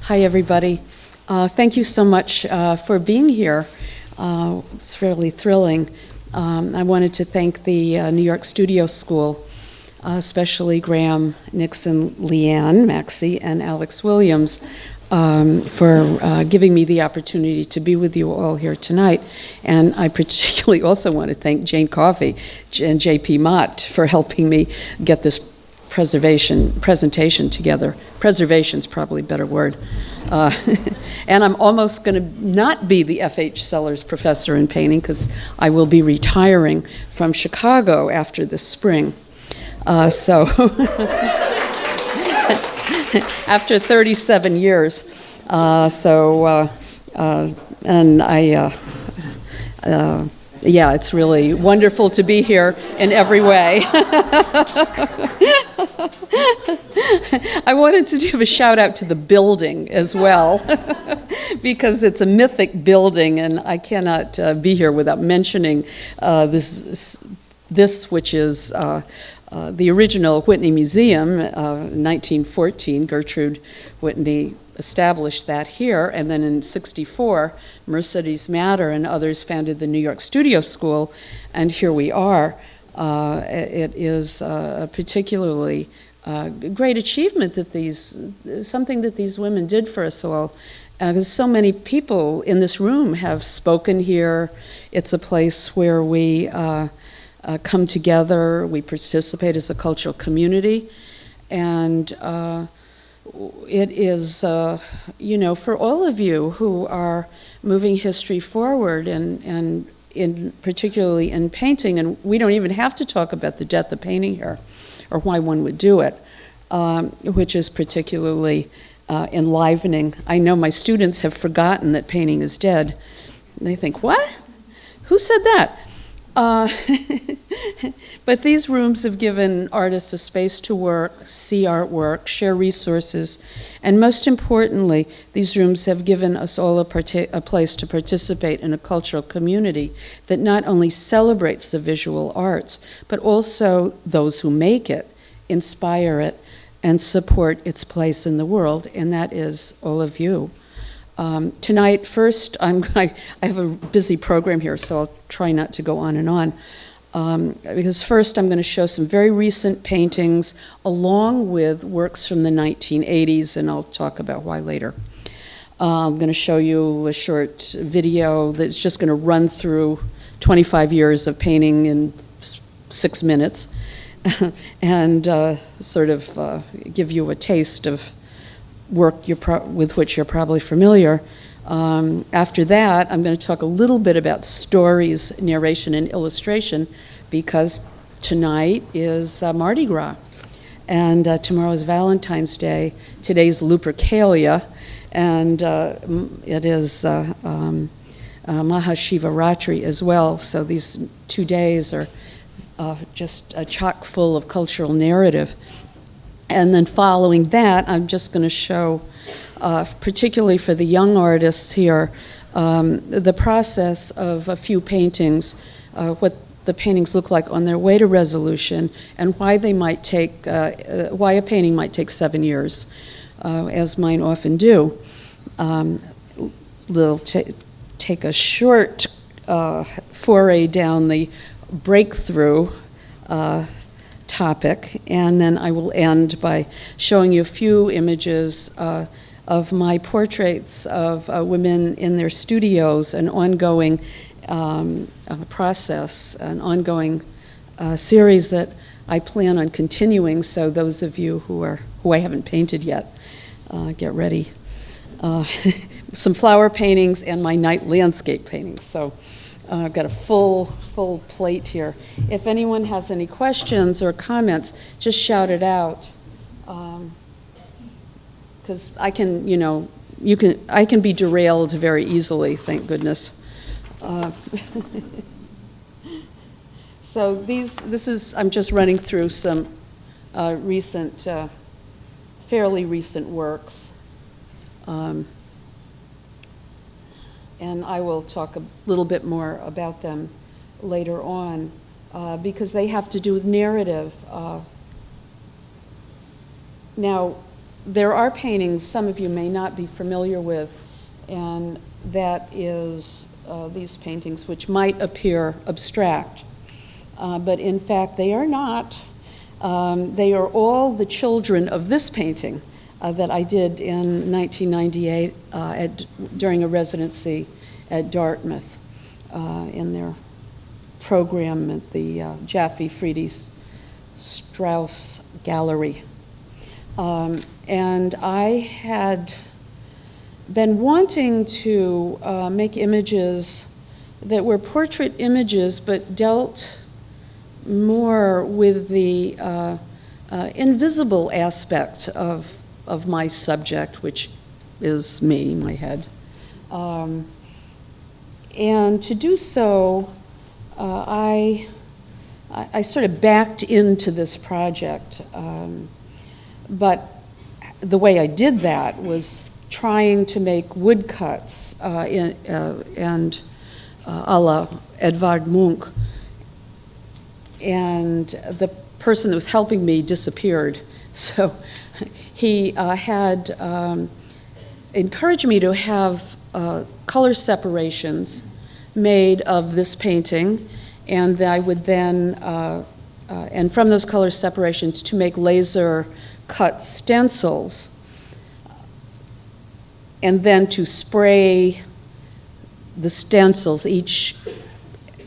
Hi, everybody. Thank you so much for being here. It's really thrilling. I wanted to thank the New York Studio School, especially Graham, Nixon, Leanne, Maxie, and Alex Williams for giving me the opportunity to be with you all here tonight. And I particularly also want to thank Jane Coffey and J.P. Mott for helping me get this presentation together. Preservation's probably a better word. And I'm almost going to not be the F.H. Sellers Professor in Painting because I will be retiring from Chicago after this spring. So after 37 years. Yeah, it's really wonderful to be here in every way. I wanted to give a shout out to the building as well, because it's a mythic building, and I cannot be here without mentioning this, which is the original Whitney Museum, 1914. Gertrude Whitney established that here, and then in '64, Mercedes Matter and others founded the New York Studio School, and here we are. It is a particularly great achievement that something that these women did for us all. Because so many people in this room have spoken here. It's a place where we come together, we participate as a cultural community, and it is, for all of you who are moving history forward and particularly in painting, and we don't even have to talk about the death of painting here or why one would do it, which is particularly enlivening. I know my students have forgotten that painting is dead. They think, what? Who said that? But these rooms have given artists a space to work, see artwork, share resources, and most importantly, these rooms have given us all a place to participate in a cultural community that not only celebrates the visual arts, but also those who make it, inspire it, and support its place in the world, and that is all of you. Tonight, first, I have a busy program here, so I'll try not to go on and on. Because first, I'm going to show some very recent paintings along with works from the 1980s, and I'll talk about why later. I'm going to show you a short video that's just going to run through 25 years of painting in 6 minutes and sort of give you a taste of work with which you're probably familiar. After that, I'm going to talk a little bit about stories, narration, and illustration, because tonight is Mardi Gras, and tomorrow is Valentine's Day. Today's Lupercalia, and it is Maha Shivaratri as well, so these 2 days are just chock full of cultural narrative. And then following that, I'm just going to show, particularly for the young artists here, the process of a few paintings, what the paintings look like on their way to resolution, and why they might take, why a painting might take 7 years, as mine often do. Take a short foray down the breakthrough topic, and then I will end by showing you a few images of my portraits of women in their studios, an ongoing process, an ongoing series that I plan on continuing, so those of you who I haven't painted yet, get ready. Some flower paintings and my night landscape paintings. So I've got a full plate here. If anyone has any questions or comments, just shout it out. Because I can, I can be derailed very easily, thank goodness. So I'm just running through some fairly recent works. And I will talk a little bit more about them later on, because they have to do with narrative. Now, there are paintings some of you may not be familiar with, and that is these paintings, which might appear abstract, but in fact they are not. They are all the children of this painting that I did in 1998 during a residency at Dartmouth in their program at the Jaffe Friedrich Strauss Gallery. And I had been wanting to make images that were portrait images but dealt more with the invisible aspect of my subject, which is me, my head. And to do so, I sort of backed into this project. But the way I did that was trying to make woodcuts and a la Edvard Munch. And the person that was helping me disappeared. So he had encouraged me to have color separations made of this painting, and I would then, and from those color separations, to make laser cut stencils, and then to spray the stencils, each,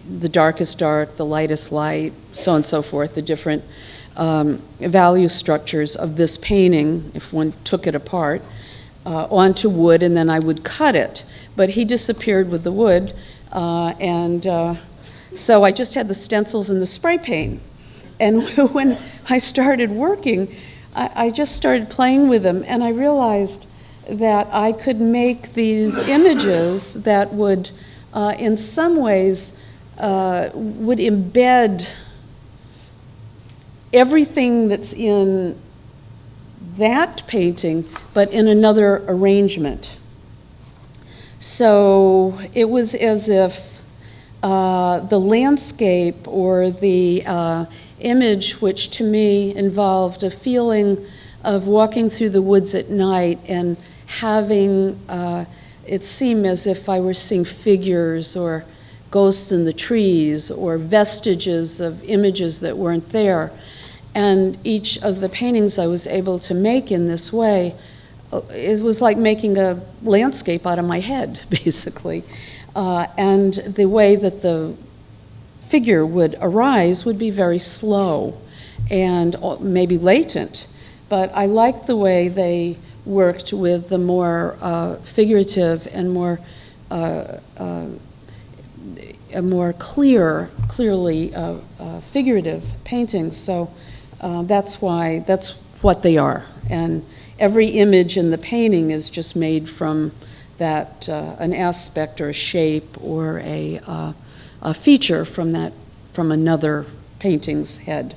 the darkest dark, the lightest light, so on and so forth, the different value structures of this painting, if one took it apart, onto wood, and then I would cut it. But he disappeared with the wood, so I just had the stencils and the spray paint. And when I started working, I just started playing with them, and I realized that I could make these images that would, in some ways, would embed everything that's in that painting, but in another arrangement. So it was as if the landscape or the image, which to me involved a feeling of walking through the woods at night and having it seem as if I were seeing figures or ghosts in the trees or vestiges of images that weren't there. And each of the paintings I was able to make in this way, it was like making a landscape out of my head, basically. And the way that the figure would arise would be very slow and maybe latent. But I liked the way they worked with the more figurative and more clearly figurative paintings. So that's what they are. And every image in the painting is just made from that an aspect or a shape or a feature from another painting's head.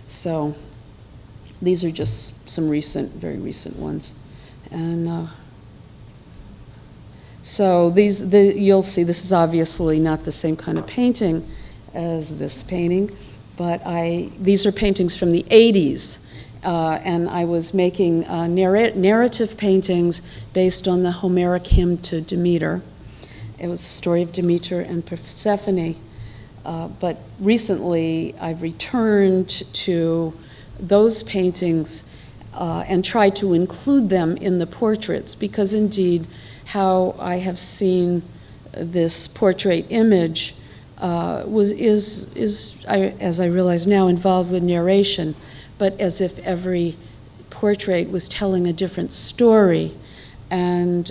So these are just some very recent ones. And so you'll see this is obviously not the same kind of painting as this painting, but these are paintings from the 80s, and I was making narrative paintings based on the Homeric hymn to Demeter. It was the story of Demeter and Persephone, but recently I've returned to those paintings and tried to include them in the portraits, because indeed how I have seen this portrait image is, as I realize now, involved with narration, but as if every portrait was telling a different story. And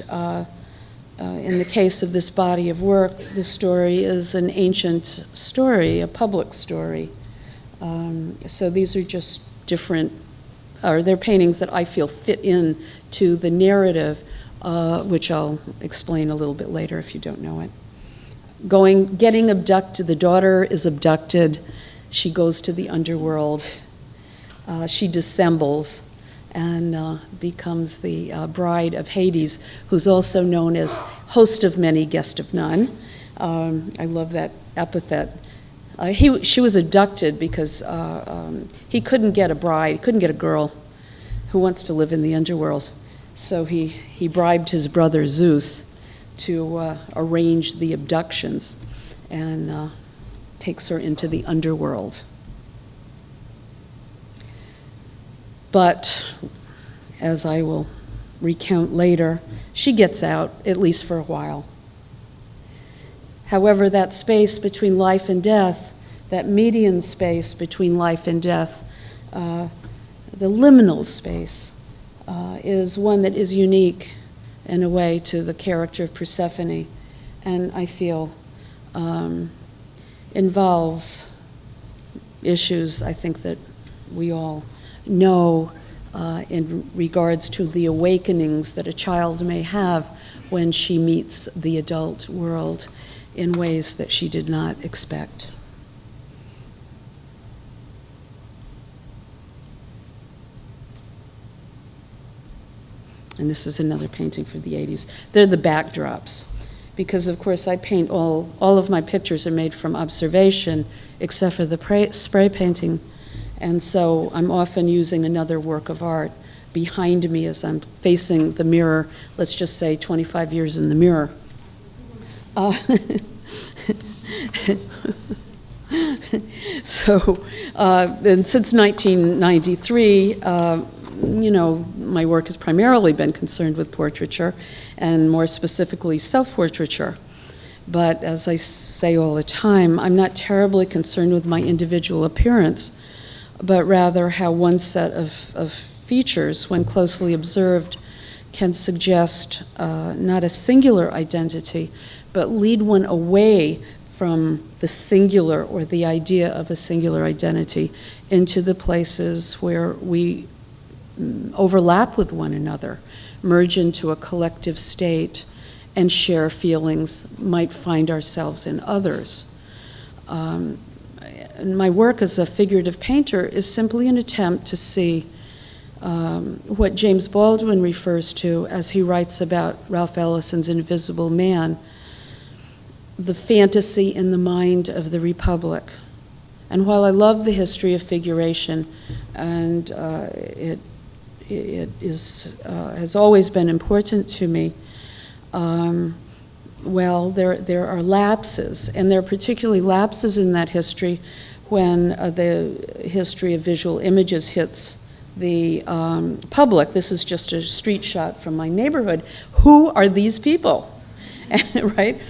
in the case of this body of work, the story is an ancient story, a public story. So these are just different, they're paintings that I feel fit in to the narrative, which I'll explain a little bit later if you don't know it. Getting abducted, the daughter is abducted, she goes to the underworld, she dissembles and becomes the bride of Hades, who's also known as host of many, guest of none. I love that epithet. She was abducted because he couldn't get a bride, he couldn't get a girl, who wants to live in the underworld. So he bribed his brother Zeus to arrange the abductions and takes her into the underworld. But, as I will recount later, she gets out, at least for a while. However, that space between life and death, that median space between life and death, the liminal space, is one that is unique in a way to the character of Persephone, and I feel involves issues I think that we all know in regards to the awakenings that a child may have when she meets the adult world in ways that she did not expect. And this is another painting for the 80s. They're the backdrops, because of course I paint all of my pictures are made from observation, except for the spray painting. And so I'm often using another work of art behind me as I'm facing the mirror, let's just say 25 years in the mirror. And since 1993, my work has primarily been concerned with portraiture, and more specifically self-portraiture. But as I say all the time, I'm not terribly concerned with my individual appearance, but rather how one set of features, when closely observed, can suggest not a singular identity, but lead one away from the singular or the idea of a singular identity into the places where we overlap with one another, merge into a collective state, and share feelings, might find ourselves in others. My work as a figurative painter is simply an attempt to see what James Baldwin refers to as he writes about Ralph Ellison's Invisible Man, the fantasy in the mind of the Republic. And while I love the history of figuration, and it has always been important to me, well, there are lapses, and there are particularly lapses in that history when the history of visual images hits the public. This is just a street shot from my neighborhood. Who are these people? Right?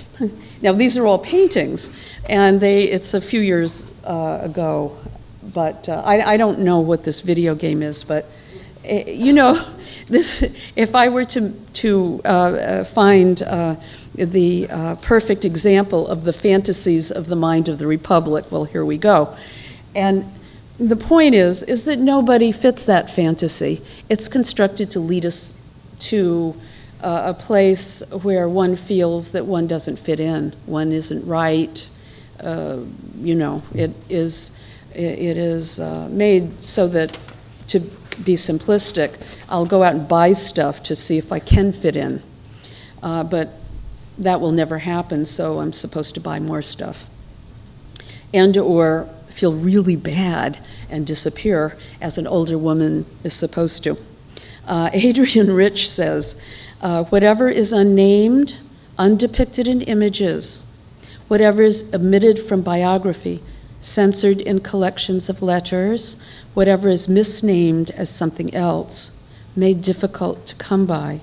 Now, these are all paintings, and it's a few years ago, but I don't know what this video game is, but this, if I were to find the perfect example of the fantasies of the mind of the Republic, well, here we go. And the point is that nobody fits that fantasy. It's constructed to lead us to a place where one feels that one doesn't fit in, one isn't right. It is made so that, to be simplistic, I'll go out and buy stuff to see if I can fit in, but that will never happen, so I'm supposed to buy more stuff. And or feel really bad and disappear, as an older woman is supposed to. Adrienne Rich says, whatever is unnamed, undepicted in images, whatever is omitted from biography, censored in collections of letters, whatever is misnamed as something else, made difficult to come by,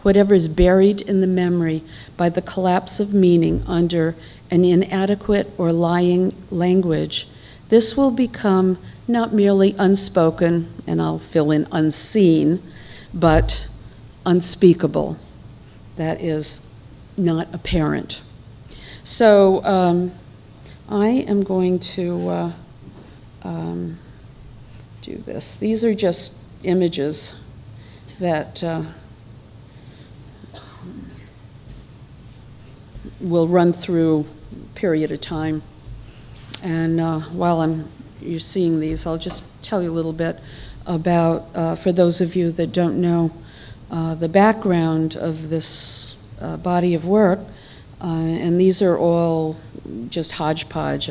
whatever is buried in the memory by the collapse of meaning under an inadequate or lying language, this will become not merely unspoken, and I'll fill in unseen, but unspeakable. That is not apparent. So I am going to do this. These are just images that will run through a period of time. And while you're seeing these, I'll just tell you a little bit about, for those of you that don't know, the background of this body of work. And these are all just hodgepodge.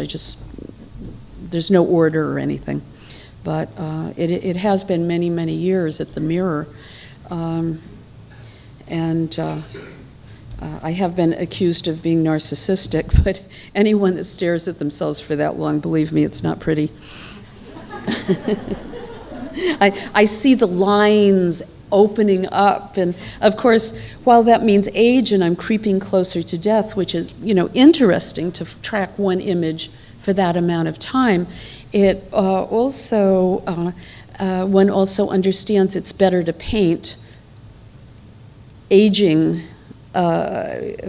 There's no order or anything. but it has been many, many years at the Mirror. I have been accused of being narcissistic, but anyone that stares at themselves for that long, believe me, it's not pretty. I see the lines opening up, and of course, while that means age and I'm creeping closer to death, which is, interesting to track one image for that amount of time, it also, one also understands it's better to paint aging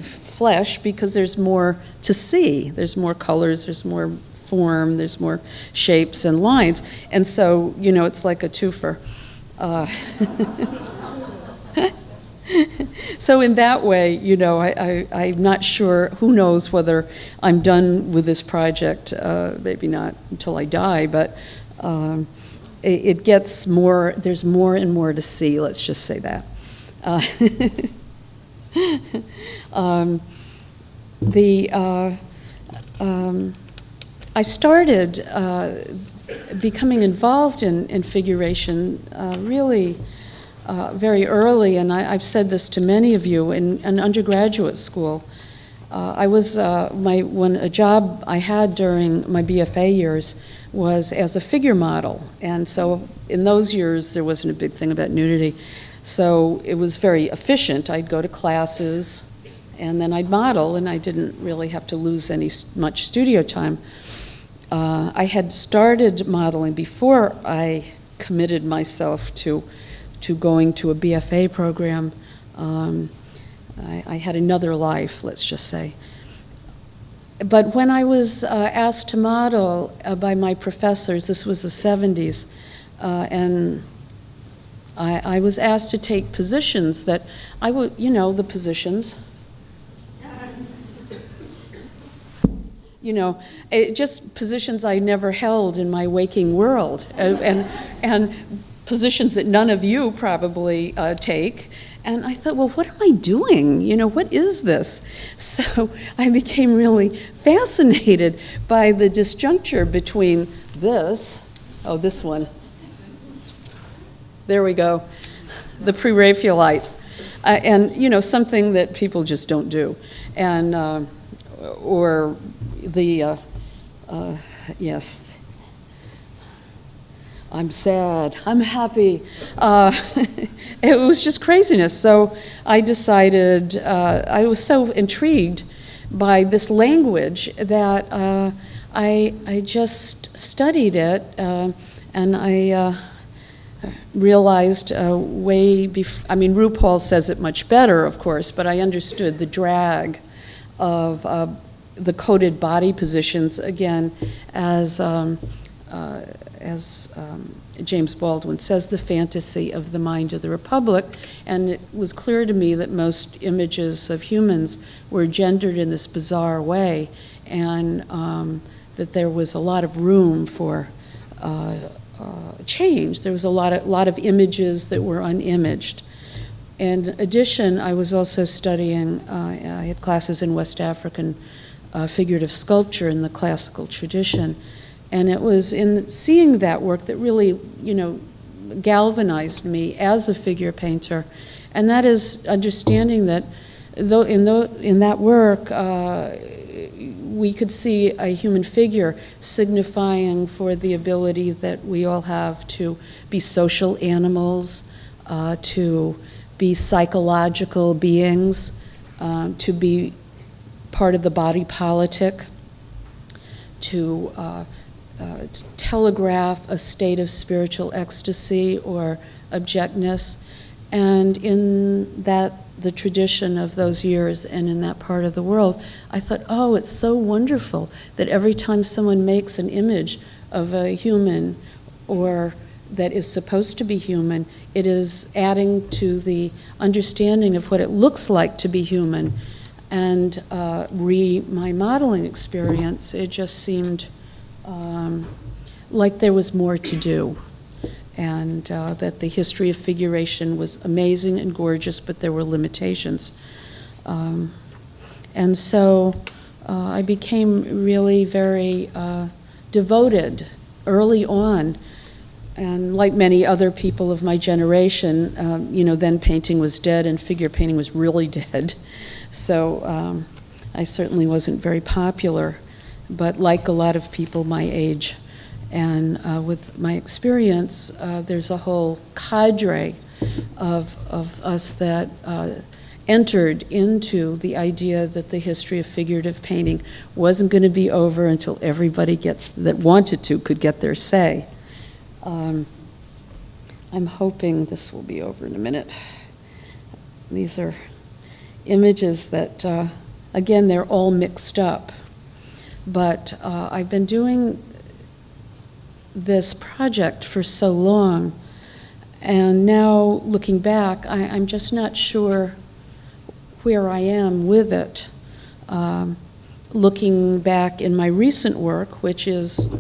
flesh because there's more to see. There's more colors, there's more form, there's more shapes and lines. And so, it's like a twofer. So in that way, I'm not sure, who knows whether I'm done with this project, maybe not until I die, but it gets more, there's more and more to see, let's just say that. I started becoming involved in figuration really very early, and I've said this to many of you in an undergraduate school. I was a job I had during my B.F.A. years was as a figure model, and so in those years there wasn't a big thing about nudity. So it was very efficient. I'd go to classes, and then I'd model, and I didn't really have to lose much studio time. I had started modeling before I committed myself to going to a B.F.A. program. I had another life, let's just say. But when I was asked to model by my professors, this was the 70s, and I was asked to take positions that I would, the positions. Just positions I never held in my waking world, and positions that none of you probably take. And I thought, well, what am I doing? What is this? So I became really fascinated by the disjuncture between this one. There we go, the PreRaphaelite, and something that people just don't do, and or the yes. I'm sad, I'm happy. It was just craziness. So I decided, I was so intrigued by this language that I just studied it, and I realized way before, RuPaul says it much better, of course, but I understood the drag of the coded body positions, again, as James Baldwin says, the fantasy of the mind of the Republic. And it was clear to me that most images of humans were gendered in this bizarre way, and that there was a lot of room for change. There was a lot of images that were unimaged. In addition, I was also studying, I had classes in West African figurative sculpture in the classical tradition. And it was in seeing that work that really, galvanized me as a figure painter. And that is understanding that in that work, we could see a human figure signifying for the ability that we all have to be social animals, to be psychological beings, to be part of the body politic, to telegraph a state of spiritual ecstasy or objectness. And in the tradition of those years and in that part of the world, I thought, oh, it's so wonderful that every time someone makes an image of a human or that is supposed to be human, it is adding to the understanding of what it looks like to be human. And my modeling experience, it just seemed like there was more to do, and that the history of figuration was amazing and gorgeous, but there were limitations. And so I became really very devoted early on And like many other people of my generation, then painting was dead and figure painting was really dead. So I certainly wasn't very popular, but like a lot of people my age, and with my experience, there's a whole cadre of us that entered into the idea that the history of figurative painting wasn't going to be over until everybody that wanted to could get their say. I'm hoping this will be over in a minute. These are images that, again, they're all mixed up. But I've been doing this project for so long, and now looking back, I'm just not sure where I am with it. Looking back in my recent work, which is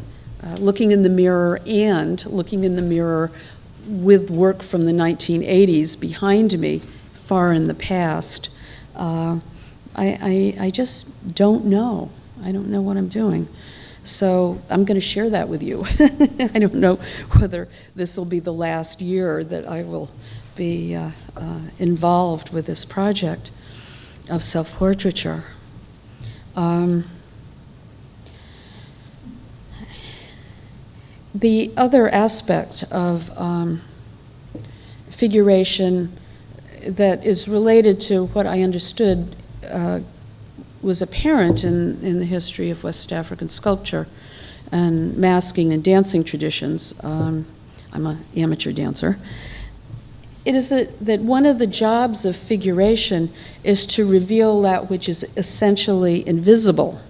looking in the mirror with work from the 1980s behind me, far in the past, I just don't know. I don't know what I'm doing. So I'm going to share that with you. I don't know whether this will be the last year that I will be involved with this project of self-portraiture. The other aspect of figuration that is related to what I understood was apparent in the history of West African sculpture and masking and dancing traditions. I'm an amateur dancer. It is that one of the jobs of figuration is to reveal that which is essentially invisible.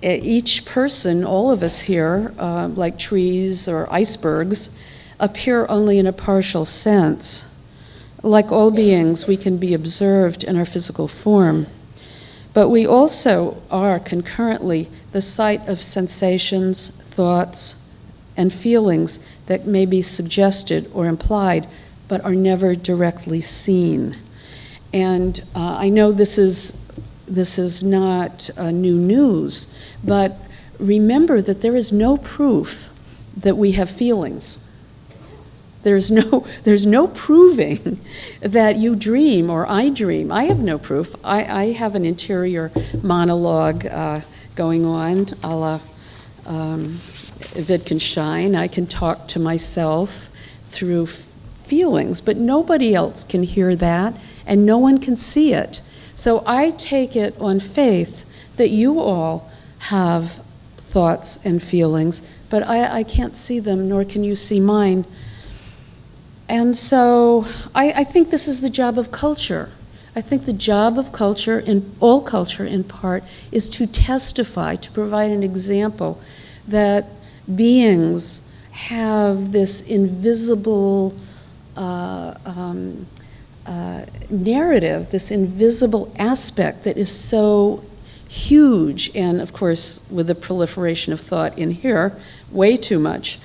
Each person, all of us here, like trees or icebergs, appear only in a partial sense. Like all beings, we can be observed in our physical form, but we also are concurrently the site of sensations, thoughts, and feelings that may be suggested or implied, but are never directly seen. And I know this is not new news, but remember that there is no proof that we have feelings. There's no proving that you dream or I dream. I have no proof. I have an interior monologue going on, a la Wittgenstein. I can talk to myself through feelings, but nobody else can hear that, and no one can see it. So I take it on faith that you all have thoughts and feelings, but I can't see them, nor can you see mine. And so I think this is the job of culture. I think the job of culture, in all culture in part, is to testify, to provide an example that beings have this invisible narrative, this invisible aspect that is so huge, and of course, with the proliferation of thought in here, way too much.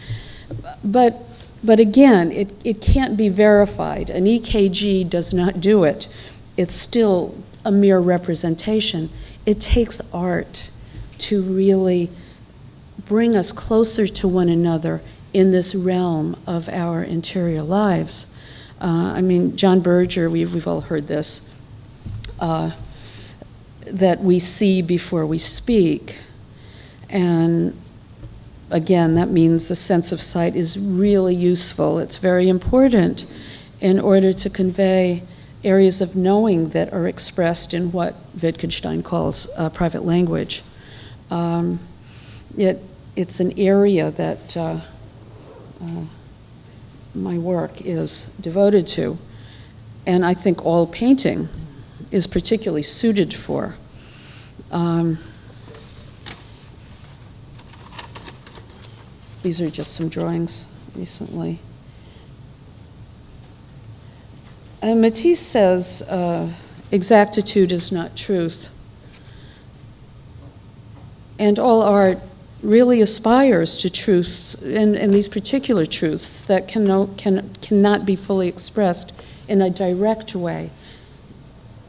But again, it can't be verified. An EKG does not do it. It's still a mere representation. It takes art to really bring us closer to one another in this realm of our interior lives. John Berger, we've all heard this, that we see before we speak. And again, that means a sense of sight is really useful. It's very important in order to convey areas of knowing that are expressed in what Wittgenstein calls private language. It's an area that my work is devoted to, and I think all painting is particularly suited for. These are just some drawings recently. Matisse says, exactitude is not truth. And all art really aspires to truth, and these particular truths that cannot be fully expressed in a direct way.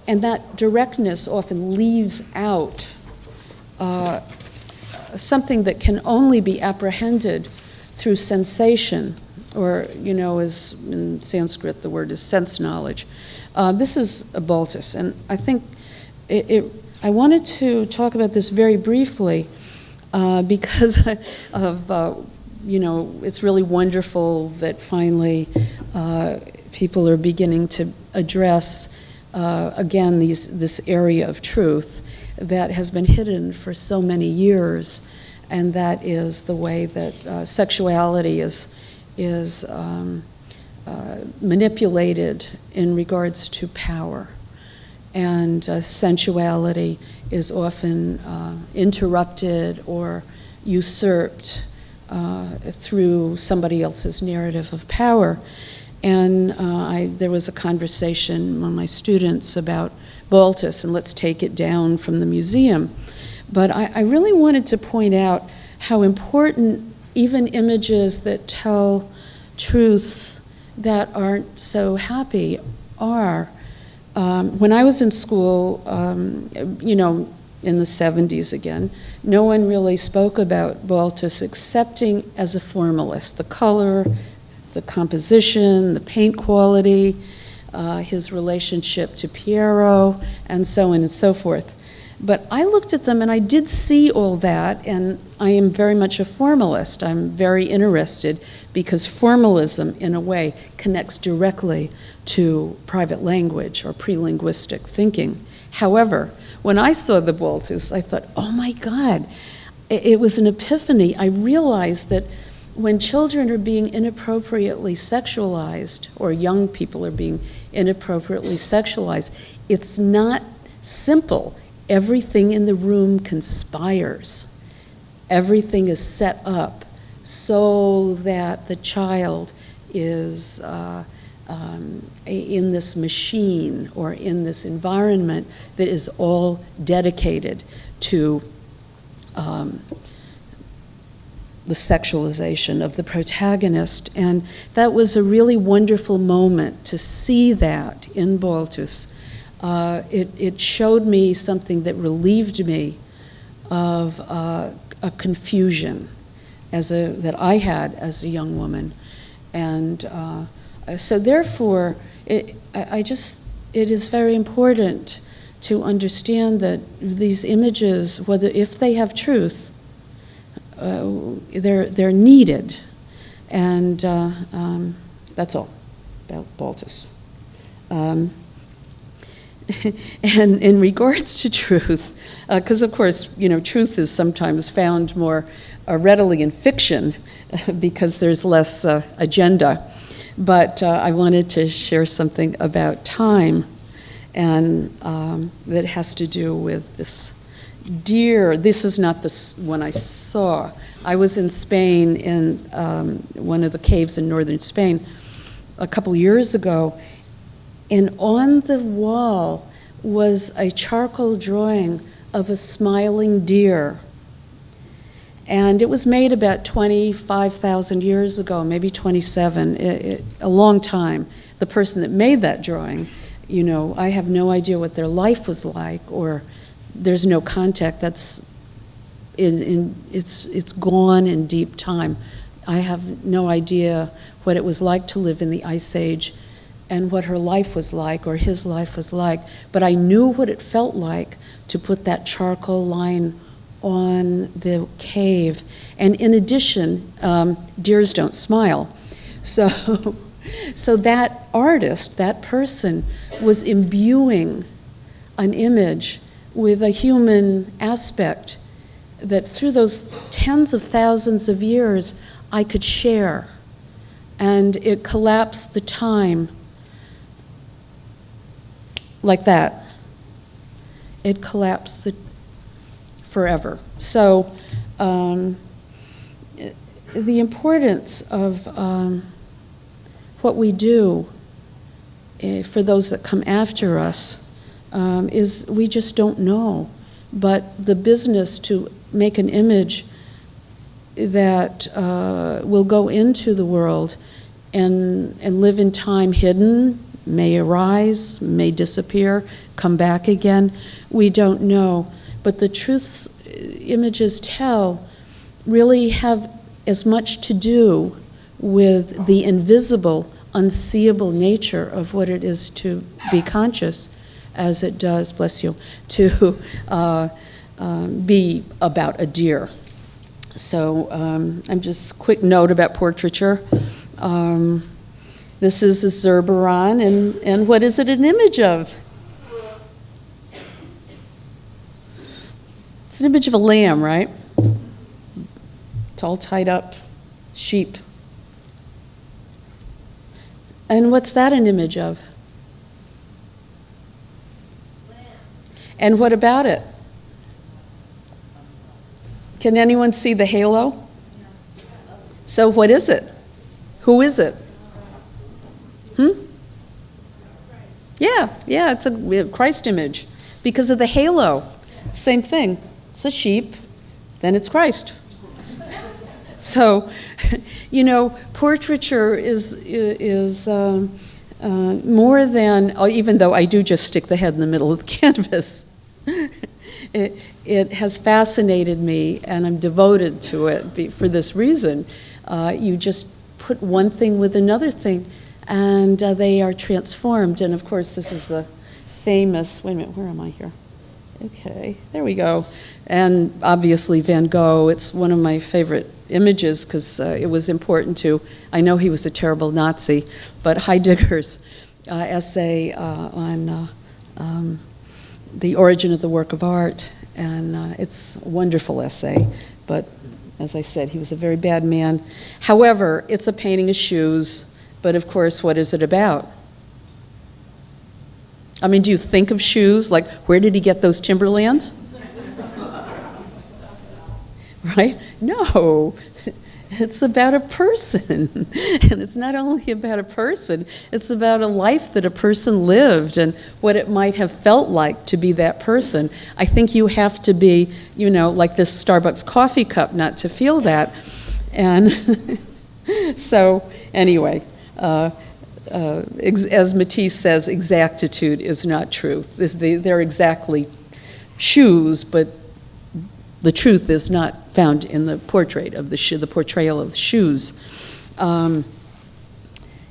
And that directness often leaves out something that can only be apprehended through sensation, or, as in Sanskrit the word is sense knowledge. This is a Balthus, and I think I wanted to talk about this very briefly because of, it's really wonderful that finally people are beginning to address, again, this area of truth that has been hidden for so many years, and that is the way that sexuality is manipulated in regards to power, and sensuality is often interrupted or usurped through somebody else's narrative of power. And there was a conversation among my students about Balthus, and let's take it down from the museum. But I really wanted to point out how important even images that tell truths that aren't so happy are. When I was in school, in the 70s again, no one really spoke about Balthus excepting as a formalist. The color, the composition, the paint quality, his relationship to Piero, and so on and so forth. But I looked at them and I did see all that, and I am very much a formalist. I'm very interested because formalism, in a way, connects directly to private language or pre-linguistic thinking. However, when I saw the Balthus, I thought, oh my God, it was an epiphany. I realized that when children are being inappropriately sexualized, or young people are being inappropriately sexualized, it's not simple. Everything in the room conspires. Everything is set up so that the child is in this machine or in this environment that is all dedicated to the sexualization of the protagonist. And that was a really wonderful moment to see that in Balthus. It showed me something that relieved me of a confusion that I had as a young woman. And so therefore, it is very important to understand that these images, if they have truth, they're needed. And that's all about Balthus. And in regards to truth, because of course, truth is sometimes found more readily in fiction because there's less agenda. But I wanted to share something about time, and that has to do with this deer. This is not the one I saw. I was in Spain in one of the caves in northern Spain a couple years ago, and on the wall was a charcoal drawing of a smiling deer. And it was made about 25,000 years ago, maybe 27, a long time. The person that made that drawing, I have no idea what their life was like, or there's no contact. It's gone in deep time. I have no idea what it was like to live in the Ice Age and what her life was like or his life was like, but I knew what it felt like to put that charcoal line on the cave. And in addition, deers don't smile. So that artist, that person, was imbuing an image with a human aspect that through those tens of thousands of years I could share. And it collapsed the time like that. It collapsed forever. So the importance of what we do for those that come after us is we just don't know. But the business to make an image that will go into the world and live in time hidden, may arise, may disappear, come back again, we don't know. But the truths images tell really have as much to do with the invisible, unseeable nature of what it is to be conscious as it does, bless you, to be about a deer. So I'm just quick note about portraiture. This is a Zerberon, and what is it an image of? It's an image of a lamb, right? It's all tied up, sheep. And what's that an image of? Lamb. And what about it? Can anyone see the halo? So what is it? Who is it? Yeah, it's a Christ image because of the halo. Same thing. It's a sheep, then it's Christ. So, you know, portraiture is more than, even though I do just stick the head in the middle of the canvas, it has fascinated me, and I'm devoted to it for this reason. You just put one thing with another thing, and they are transformed. And of course, this is the famous, wait a minute, where am I here? Okay, there we go. And obviously Van Gogh, it's one of my favorite images because it was important to, I know he was a terrible Nazi, but Heidegger's essay on the origin of the work of art, and it's a wonderful essay, but as I said, he was a very bad man. However, it's a painting of shoes, but of course, what is it about? I mean, do you think of shoes? Like, where did he get those Timberlands? Right? No. It's about a person. And it's not only about a person, it's about a life that a person lived and what it might have felt like to be that person. I think you have to be, you know, like this Starbucks coffee cup not to feel that. And so, anyway, as Matisse says, exactitude is not truth. They're exactly shoes, but the truth is not found in the portrait of the shoe, the portrayal of the shoes.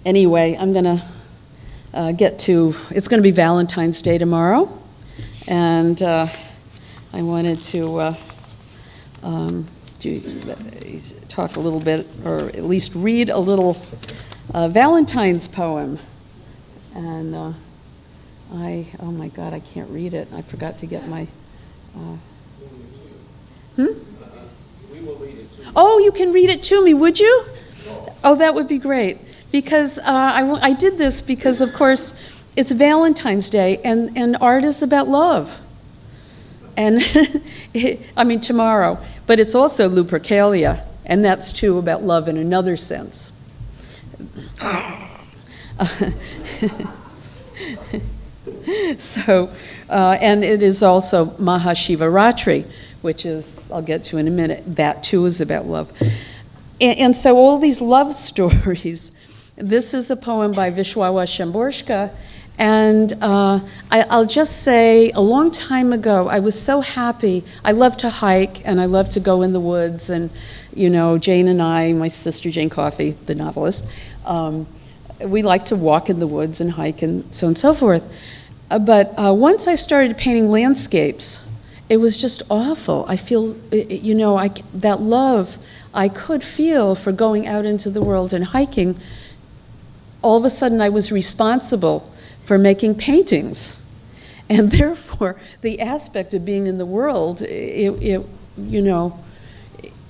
Anyway, I'm going to get to, it's going to be Valentine's Day tomorrow, and I wanted to talk a little bit, or at least read a little Valentine's poem. And oh my God, I can't read it. I forgot to get my... We will read it to you. Oh, you can read it to me, would you? Oh, that would be great. Because I did this because, of course, it's Valentine's Day, and art is about love. And, I mean, tomorrow. But it's also Lupercalia, and that's, too, about love in another sense. So, and it is also Maha Shivaratri, which is, I'll get to in a minute, that too is about love. And so all these love stories, this is a poem by Wisława Szymborska, and I'll just say, a long time ago, I was so happy. I love to hike, and I love to go in the woods, and, you know, Jane and I, my sister Jane Coffey, the novelist, we like to walk in the woods and hike and so forth. But once I started painting landscapes, it was just awful. I feel, you know, that love I could feel for going out into the world and hiking, all of a sudden I was responsible for making paintings. And therefore, the aspect of being in the world, it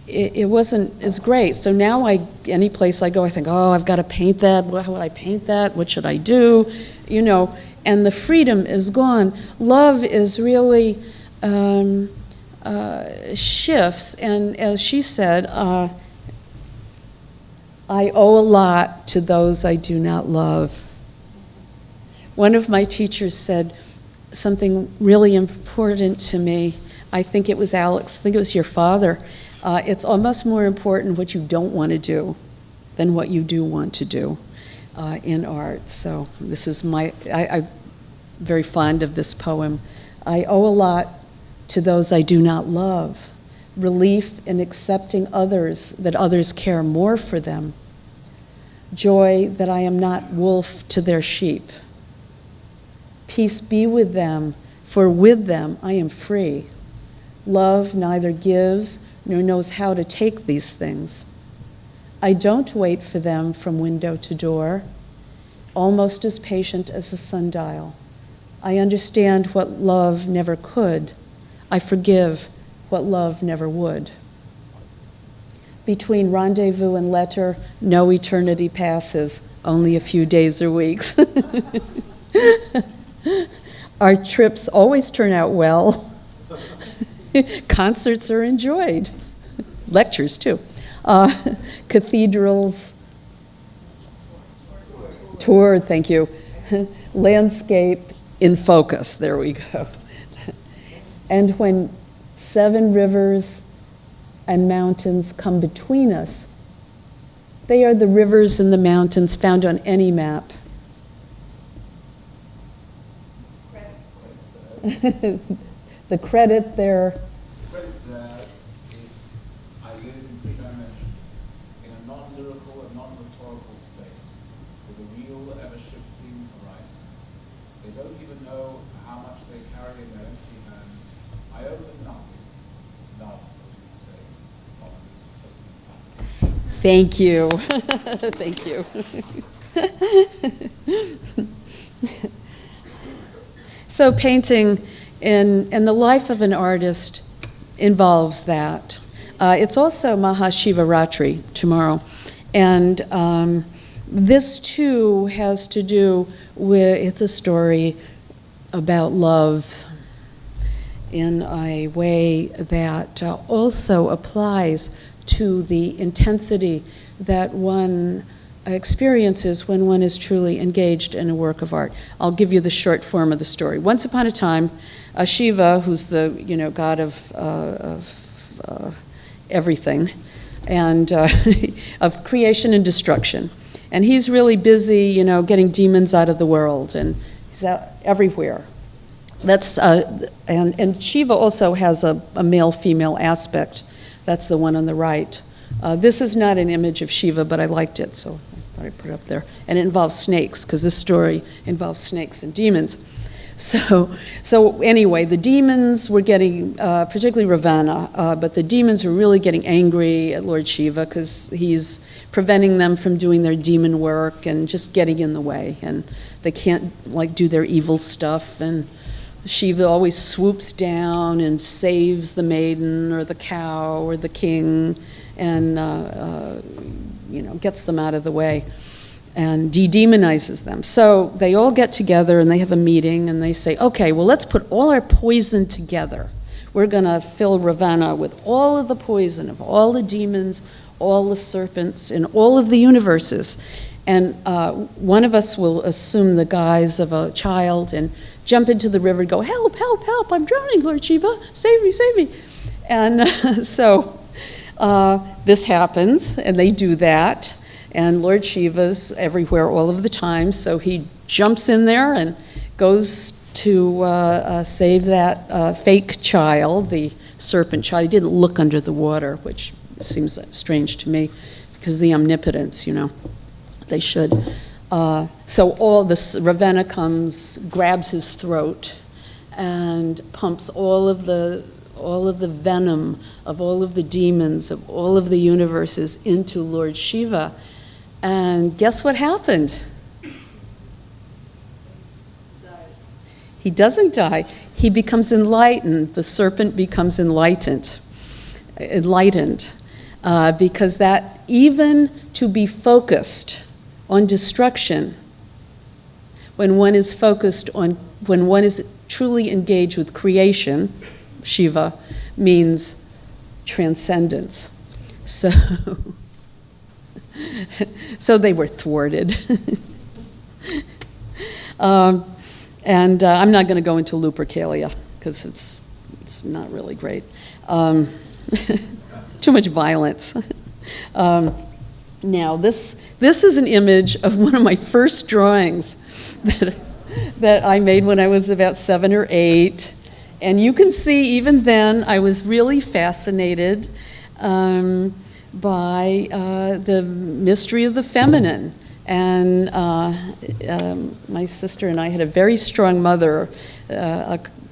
wasn't as great. So now any place I go, I think, oh, I've got to paint that. How would I paint that? What should I do? You know, and the freedom is gone. Love is really... shifts, and as she said, I owe a lot to those I do not love. One of my teachers said something really important to me. I think it was Alex, I think it was your father. It's almost more important what you don't want to do than what you do want to do in art. So this is I'm very fond of this poem. I owe a lot to those I do not love, relief in accepting others, that others care more for them, joy that I am not wolf to their sheep. Peace be with them, for with them I am free. Love neither gives nor knows how to take these things. I don't wait for them from window to door, almost as patient as a sundial. I understand what love never could. I forgive what love never would. Between rendezvous and letter, no eternity passes, only a few days or weeks. Our trips always turn out well. Concerts are enjoyed. Lectures, too. Cathedrals, tour, thank you. Landscape in focus, there we go. And when 7 rivers and mountains come between us, they are the rivers and the mountains found on any map. The credit there. Credit's there if I live in 3 dimensions, in a non-lyrical and non-rhetorical space, with a real, ever-shifting horizon. They don't even know how much they carry in their empty hands. I owe them nothing. Love, as we say, on this Thank you. Thank you. So painting in the life of an artist involves that. It's also Maha Shivaratri tomorrow. And this too has to do with, it's a story about love in a way that also applies to the intensity that one experiences when one is truly engaged in a work of art. I'll give you the short form of the story. Once upon a time, Shiva, who's the god of everything, and of creation and destruction, and he's really busy, getting demons out of the world, and he's out everywhere. That's and Shiva also has a male-female aspect. That's the one on the right. This is not an image of Shiva, but I liked it, so I thought I'd put it up there. And it involves snakes, because this story involves snakes and demons. So anyway, the demons were getting, particularly Ravana, but the demons were really getting angry at Lord Shiva because he's preventing them from doing their demon work and just getting in the way. And they can't do their evil stuff. And Shiva always swoops down and saves the maiden or the cow or the king and gets them out of the way and de-demonizes them. So they all get together and they have a meeting and they say, okay, well, let's put all our poison together. We're going to fill Ravana with all of the poison of all the demons, all the serpents in all of the universes. And one of us will assume the guise of a child and jump into the river and go, help, help, help, I'm drowning, Lord Shiva, save me, save me. And so this happens, and they do that. And Lord Shiva's everywhere all of the time, so he jumps in there and goes to save that fake child, the serpent child. He didn't look under the water, which seems strange to me because of the omnipotence, They should. So all this, Ravenna comes, grabs his throat, and pumps all of the venom of all of the demons of all of the universes into Lord Shiva. And guess what happened? He doesn't die. He becomes enlightened. The serpent becomes enlightened, because that even to be focused on destruction, when one is truly engaged with creation, Shiva, means transcendence. So they were thwarted. And I'm not going to go into Lupercalia because it's not really great. Too much violence. Now this is an image of one of my first drawings that I made when I was about 7 or 8, And you can see, even then, I was really fascinated by the mystery of the feminine. And my sister and I had a very strong mother,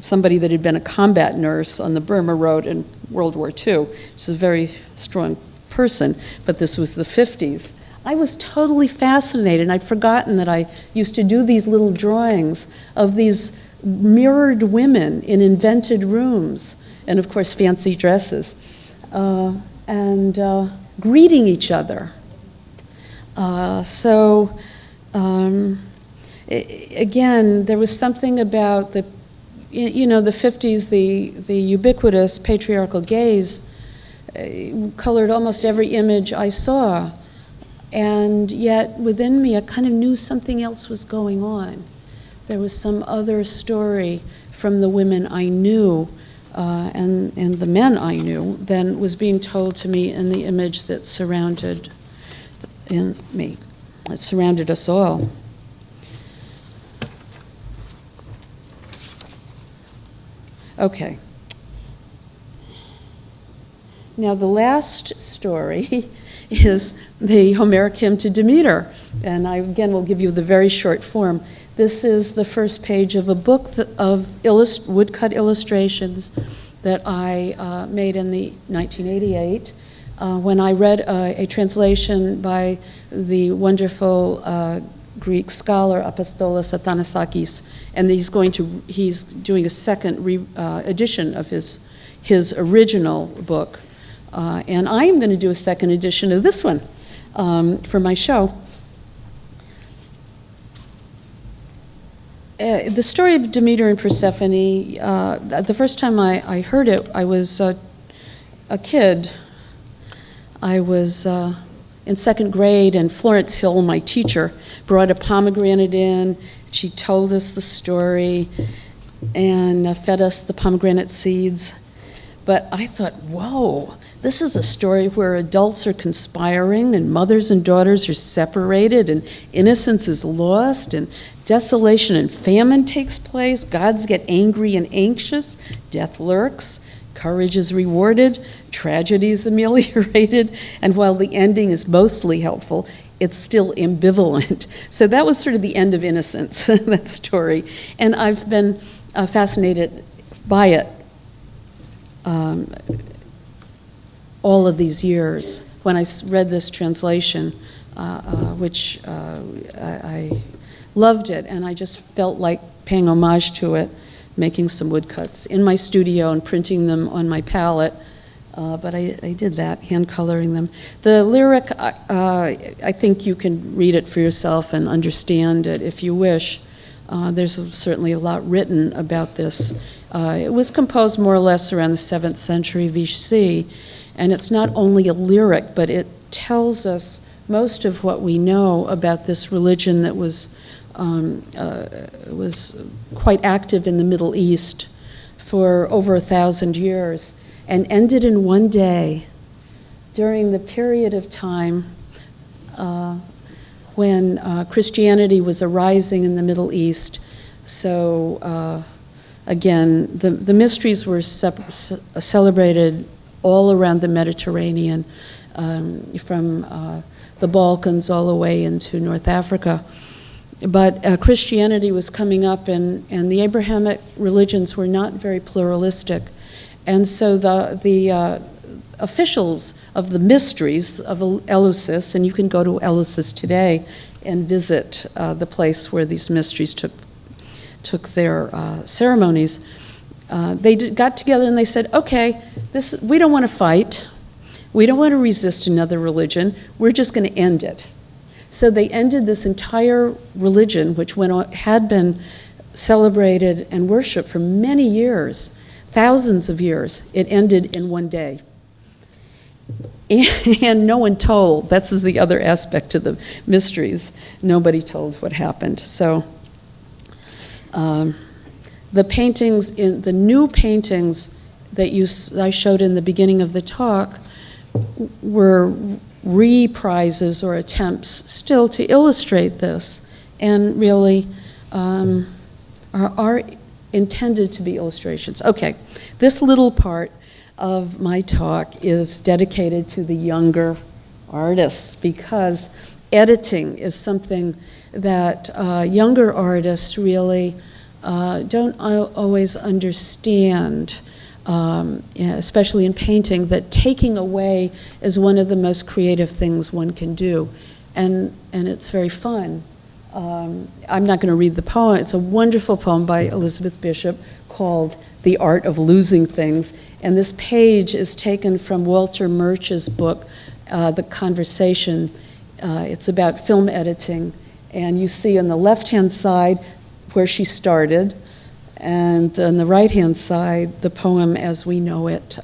somebody that had been a combat nurse on the Burma Road in World War II. She's a very strong person, but this was the 50s. I was totally fascinated, and I'd forgotten that I used to do these little drawings of these mirrored women in invented rooms, and of course fancy dresses, and greeting each other. Again, there was something about the 50s, the ubiquitous patriarchal gaze colored almost every image I saw. And yet within me, I kind of knew something else was going on. There was some other story from the women I knew and the men I knew than was being told to me in the image that surrounded me. It surrounded us all. Okay. Now the last story is the Homeric hymn to Demeter. And I, again, will give you the very short form. This is the first page of a book of woodcut illustrations that I made in 1988 when I read a translation by the wonderful Greek scholar Apostolos Athanasakis, and he's doing a second edition of his original book. And I am going to do a second edition of this one for my show. The story of Demeter and Persephone, the first time I heard it, I was a kid. I was in second grade, and Florence Hill, my teacher, brought a pomegranate in. She told us the story and fed us the pomegranate seeds. But I thought, whoa, this is a story where adults are conspiring and mothers and daughters are separated and innocence is lost and desolation and famine takes place. Gods get angry and anxious. Death lurks. Courage is rewarded. Tragedy is ameliorated. And while the ending is mostly helpful, it's still ambivalent. So that was sort of the end of innocence, that story. And I've been fascinated by it all of these years. When I read this translation, which I loved it, and I just felt like paying homage to it, making some woodcuts in my studio and printing them on my palette. But I did that, hand coloring them. The lyric, I think you can read it for yourself and understand it if you wish. There's certainly a lot written about this. It was composed more or less around the 7th century BC, and it's not only a lyric, but it tells us most of what we know about this religion that was quite active in the Middle East for over 1,000 years, and ended in one day during the period of time when Christianity was arising in the Middle East. So again, the mysteries were celebrated all around the Mediterranean, from the Balkans all the way into North Africa. But Christianity was coming up, and the Abrahamic religions were not very pluralistic. And so the officials of the mysteries of Eleusis, and you can go to Eleusis today and visit the place where these mysteries took their ceremonies, they got together and they said, okay, we don't want to fight. We don't want to resist another religion. We're just going to end it. So they ended this entire religion, which had been celebrated and worshipped for many years, thousands of years. It ended in one day. And no one told. That's the other aspect of the mysteries. Nobody told what happened. So the paintings, the new paintings that I showed in the beginning of the talk were reprises or attempts still to illustrate this, and really are intended to be illustrations. Okay, this little part of my talk is dedicated to the younger artists because editing is something that younger artists really don't always understand, especially in painting, that taking away is one of the most creative things one can do. And it's very fun. I'm not going to read the poem. It's a wonderful poem by Elizabeth Bishop called The Art of Losing Things. And this page is taken from Walter Murch's book, The Conversation. It's about film editing. And you see on the left-hand side where she started, and on the right-hand side, the poem As We Know It,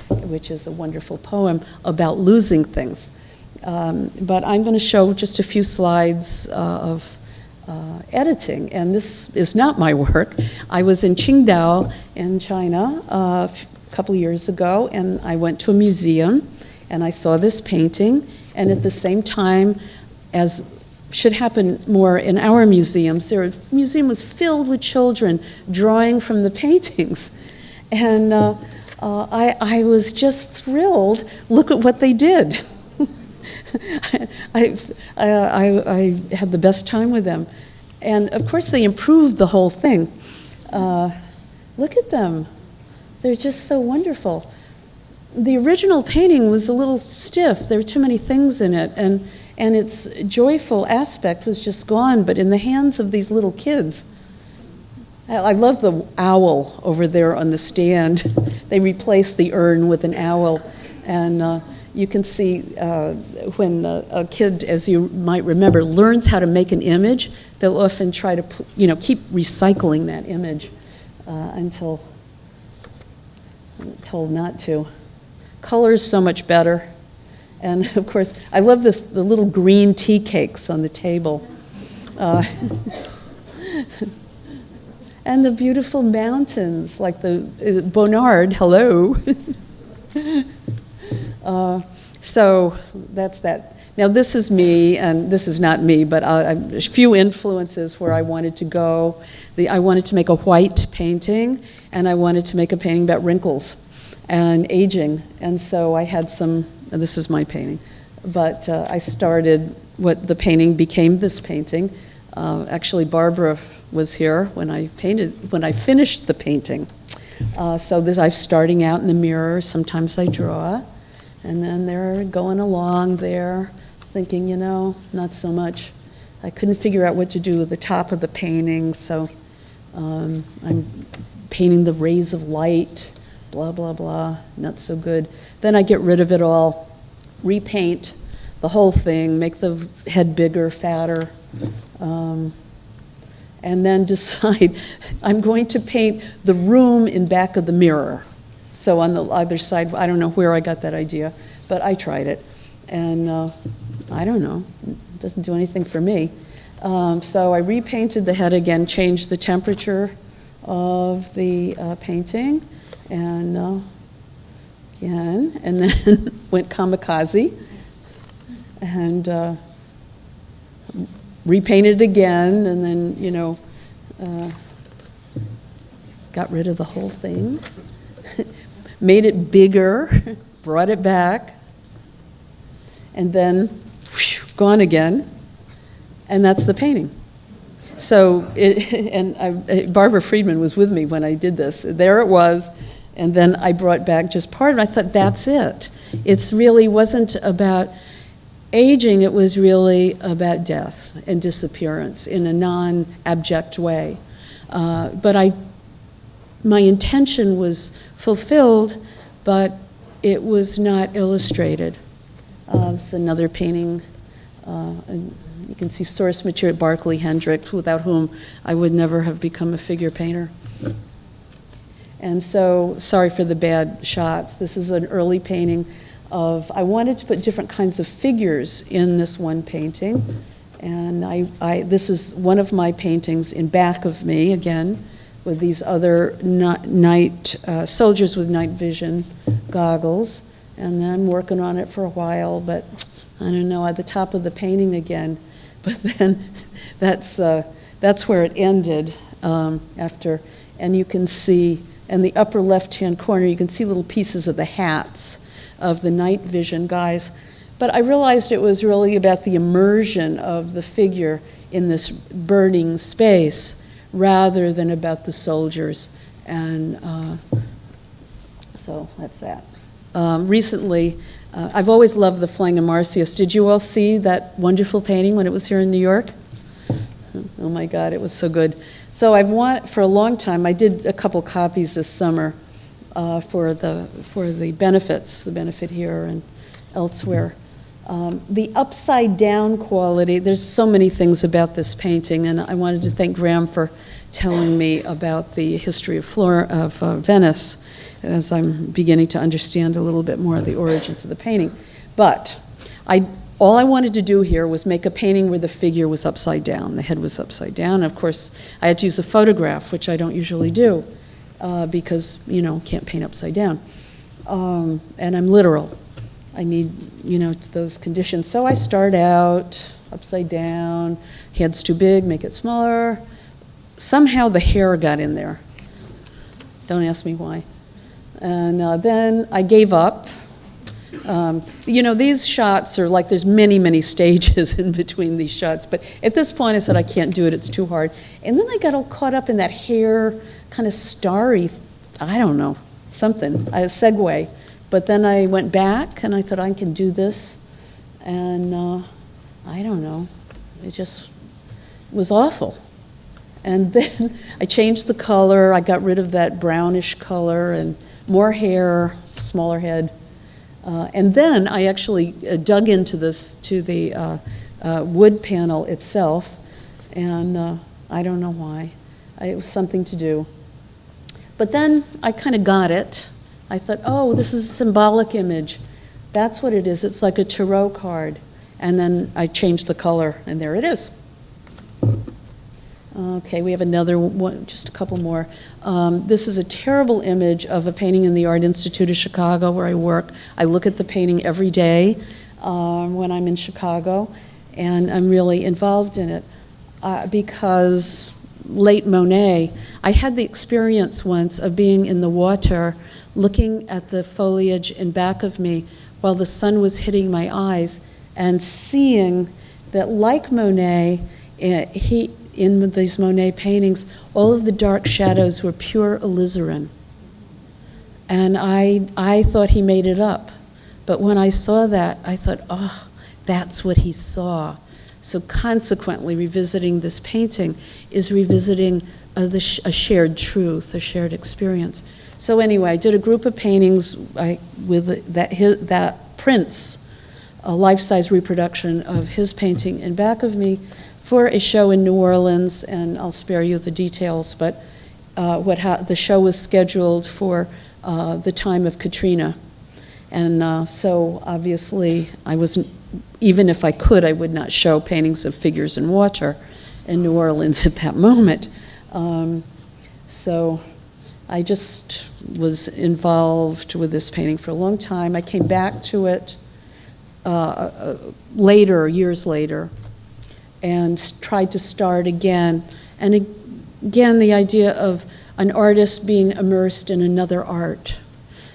which is a wonderful poem about losing things. But I'm going to show just a few slides of editing, and this is not my work. I was in Qingdao in China a couple of years ago, and I went to a museum, and I saw this painting, and at the same time, as should happen more in our museums, the museum was filled with children drawing from the paintings, and I was just thrilled. Look at what they did. I had the best time with them. And of course they improved the whole thing. Look at them. They're just so wonderful. The original painting was a little stiff. There were too many things in it, and its joyful aspect was just gone. But in the hands of these little kids, I love the owl over there on the stand. They replaced the urn with an owl, and you can see when a kid, as you might remember, learns how to make an image, they'll often try to, keep recycling that image until told not to. Color's so much better. And of course, I love the little green tea cakes on the table. And the beautiful mountains, like the Bonnard, hello. So that's that. Now this is me, and this is not me, but a few influences where I wanted to go. I wanted to make a white painting, and I wanted to make a painting about wrinkles and aging. And so I had some, this is my painting, but I started what the painting became this painting. Actually, Barbara was here when I finished the painting. So I'm starting out in the mirror. Sometimes I draw. And then they're going along there, thinking, not so much. I couldn't figure out what to do with the top of the painting, so I'm painting the rays of light, blah, blah, blah, not so good. Then I get rid of it all, repaint the whole thing, make the head bigger, fatter, and then decide I'm going to paint the room in back of the mirror. So on the other side, I don't know where I got that idea, but I tried it. And I don't know, it doesn't do anything for me. So I repainted the head again, changed the temperature of the painting, and again, and then went kamikaze, and repainted again, and then, got rid of the whole thing. Made it bigger, brought it back, and then gone again, and that's the painting. So, Barbara Friedman was with me when I did this. There it was, and then I brought back just part of it. I thought, that's it. It really wasn't about aging, it was really about death and disappearance in a non-abject way. But my intention was fulfilled, but it was not illustrated. This is another painting. And you can see source material, Barclay Hendricks, without whom I would never have become a figure painter. And so, sorry for the bad shots. This is an early painting I wanted to put different kinds of figures in this one painting. And this is one of my paintings in back of me, again, with these other soldiers with night vision goggles. And then I'm working on it for a while, but I don't know, at the top of the painting again. But then that's where it ended after. and you can see in the upper left-hand corner, you can see little pieces of the hats of the night vision guys. But I realized it was really about the immersion of the figure in this burning space rather than about the soldiers. And so that's that. Recently, I've always loved the Flying Marsyas. Did you all see that wonderful painting when it was here in New York? Oh my God, it was so good. So I've wanted, for a long time, I did a couple copies this summer for the benefits, the benefit here and elsewhere. The upside down quality, there's so many things about this painting, and I wanted to thank Graham for telling me about the history of Venice, as I'm beginning to understand a little bit more of the origins of the painting. But all I wanted to do here was make a painting where the figure was upside down, the head was upside down. Of course, I had to use a photograph, which I don't usually do, because, can't paint upside down. And I'm literal. I need, those conditions. So I start out upside down, head's too big, make it smaller. Somehow the hair got in there. Don't ask me why. And then I gave up. These shots are like, there's many, many stages in between these shots. But at this point, I said, I can't do it, it's too hard. And then I got all caught up in that hair, kind of starry, I don't know, something, a segue. But then I went back, and I thought, I can do this. And I don't know, it just was awful. And then I changed the color. I got rid of that brownish color and more hair, smaller head. And then I actually dug into this, to the wood panel itself, and I don't know why. It was something to do. But then I kind of got it. I thought, oh, this is a symbolic image. That's what it is. It's like a tarot card. And then I changed the color, and there it is. Okay, we have another one, just a couple more. This is a terrible image of a painting in the Art Institute of Chicago where I work. I look at the painting every day when I'm in Chicago, and I'm really involved in it because late Monet, I had the experience once of being in the water, looking at the foliage in back of me while the sun was hitting my eyes, and seeing that, like Monet, in these Monet paintings, all of the dark shadows were pure alizarin. And I thought he made it up. But when I saw that, I thought, oh, that's what he saw. So consequently, revisiting this painting is revisiting a shared truth, a shared experience. So anyway, I did a group of paintings with that Prince, a life-size reproduction of his painting in back of me, for a show in New Orleans, and I'll spare you the details, but the show was scheduled for the time of Katrina. And so obviously I wasn't, even if I could, I would not show paintings of figures in water in New Orleans at that moment. So I just was involved with this painting for a long time. I came back to it later, years later, and tried to start again. And again, the idea of an artist being immersed in another art,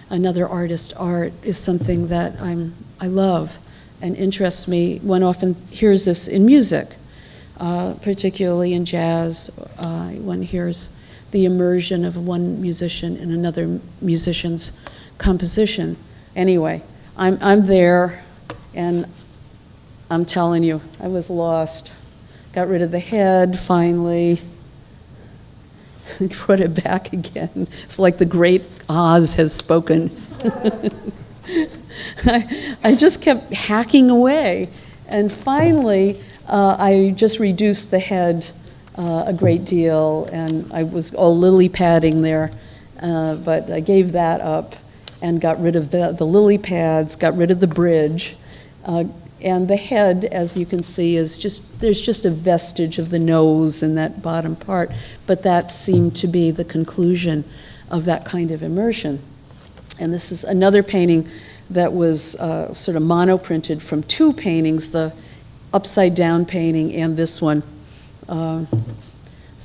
another artist's art, is something that I love and interests me. One often hears this in music, particularly in jazz. One hears the immersion of one musician in another musician's composition. Anyway, I'm there, and I'm telling you, I was lost. Got rid of the head, finally. Put it back again. It's like the great Oz has spoken. I just kept hacking away. And finally, I just reduced the head a great deal, and I was all lily padding there. But I gave that up and got rid of the lily pads, got rid of the bridge. And the head, as you can see, is there's just a vestige of the nose in that bottom part, but that seemed to be the conclusion of that kind of immersion. And this is another painting that was sort of monoprinted from two paintings, the upside down painting and this one.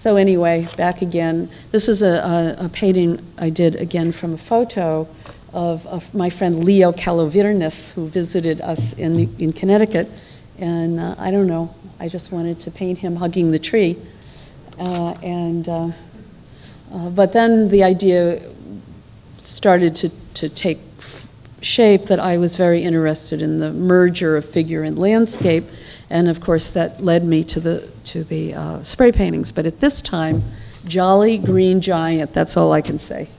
So anyway, back again. This was a painting I did again from a photo of my friend Leo Calovirnis, who visited us in Connecticut. And I don't know, I just wanted to paint him hugging the tree. But then the idea started to take shape that I was very interested in the merger of figure and landscape, and of course that led me to the spray paintings. But at this time, Jolly Green Giant, that's all I can say.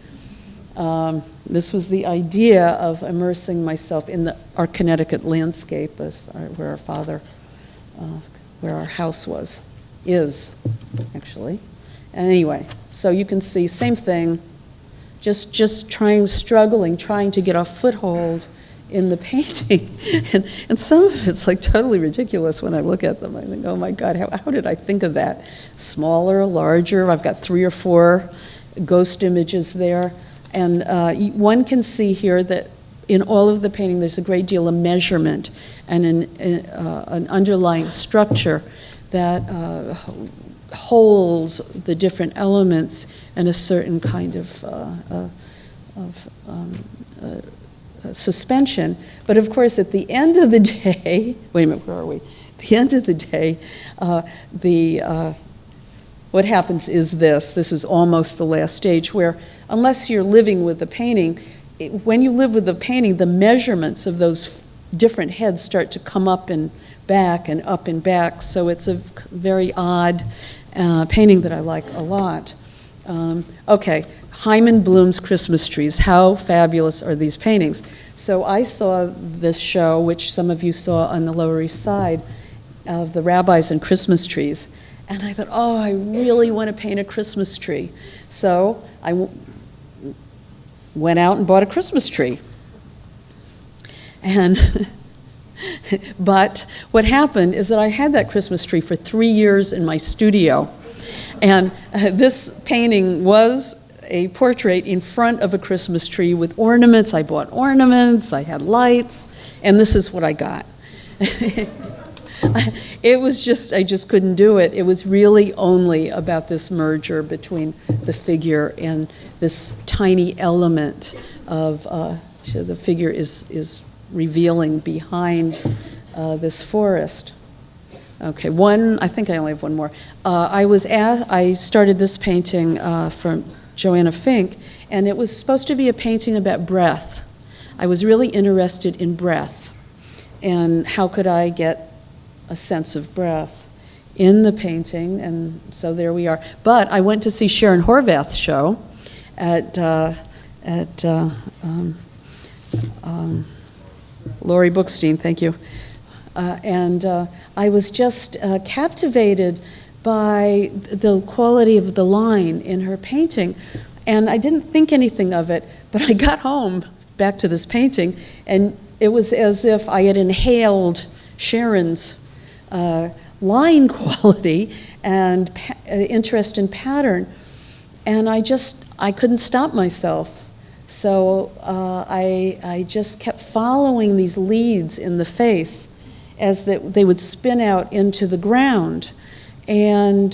This was the idea of immersing myself in our Connecticut landscape, where our father, where our house is actually. And anyway, so you can see, same thing, just struggling, trying to get a foothold in the painting. and some of it's like totally ridiculous when I look at them. I think, oh my God, how did I think of that? Smaller, larger, I've got 3 or 4 ghost images there. And one can see here that in all of the painting there's a great deal of measurement and an underlying structure that holds the different elements in a certain kind of suspension. But of course, at the end of the day, wait a minute, where are we? At the end of the day, what happens is this is almost the last stage, where unless you're living with the painting, when you live with the painting, the measurements of those different heads start to come up and back and up and back. So it's a very odd painting that I like a lot. Okay, Hyman Bloom's Christmas Trees. How fabulous are these paintings? So I saw this show, which some of you saw on the Lower East Side, of the rabbis and Christmas trees. And I thought, oh, I really want to paint a Christmas tree. So I went out and bought a Christmas tree. And but what happened is that I had that Christmas tree for 3 years in my studio. And this painting was a portrait in front of a Christmas tree with ornaments. I bought ornaments, I had lights, and this is what I got. It was just, I just couldn't do it. It was really only about this merger between the figure and this tiny element of, so the figure is revealing behind this forest. Okay, I think I only have one more. I started this painting from Joanna Fink, and it was supposed to be a painting about breath. I was really interested in breath, and how could I get a sense of breath in the painting, and so there we are. But I went to see Sharon Horvath's show at Laurie Bookstein, thank you. And I was just captivated by the quality of the line in her painting. And I didn't think anything of it, but I got home, back to this painting, and it was as if I had inhaled Sharon's line quality and interest in pattern. And I couldn't stop myself. So I just kept following these leads in the face as they would spin out into the ground. And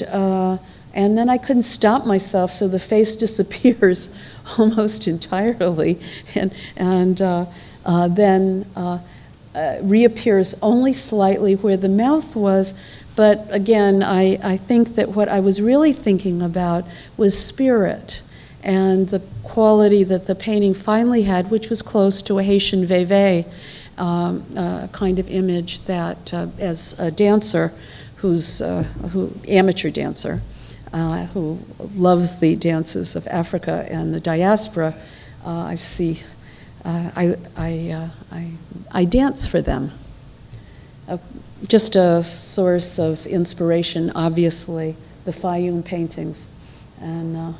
then I couldn't stop myself, so the face disappears almost entirely, and then reappears only slightly where the mouth was. But again, I think that what I was really thinking about was spirit and the quality that the painting finally had, which was close to a Haitian Veve kind of image that, as a dancer, amateur dancer, who loves the dances of Africa and the diaspora, I dance for them. Just a source of inspiration, obviously, the Fayum paintings. And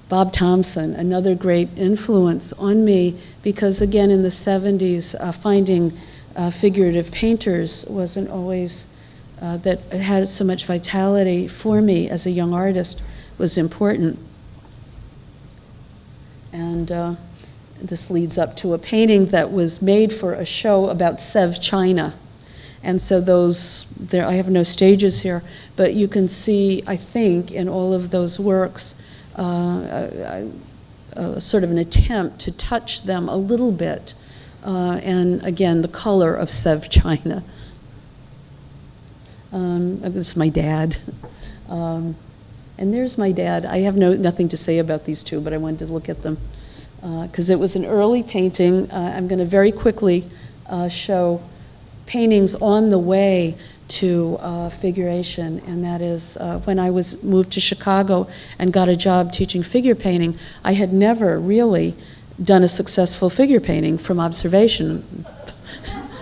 Bob Thompson, another great influence on me, because again in the 70s, finding figurative painters wasn't always, that had so much vitality for me as a young artist was important. And this leads up to a painting that was made for a show about Sev China. And so I have no stages here, but you can see, I think, in all of those works, sort of an attempt to touch them a little bit. And again, the color of Sèvres china. This is my dad. And there's my dad. I have nothing to say about these two, but I wanted to look at them because it was an early painting. I'm going to very quickly show paintings on the way to figuration, and that is when I moved to Chicago and got a job teaching figure painting, I had never really done a successful figure painting from observation.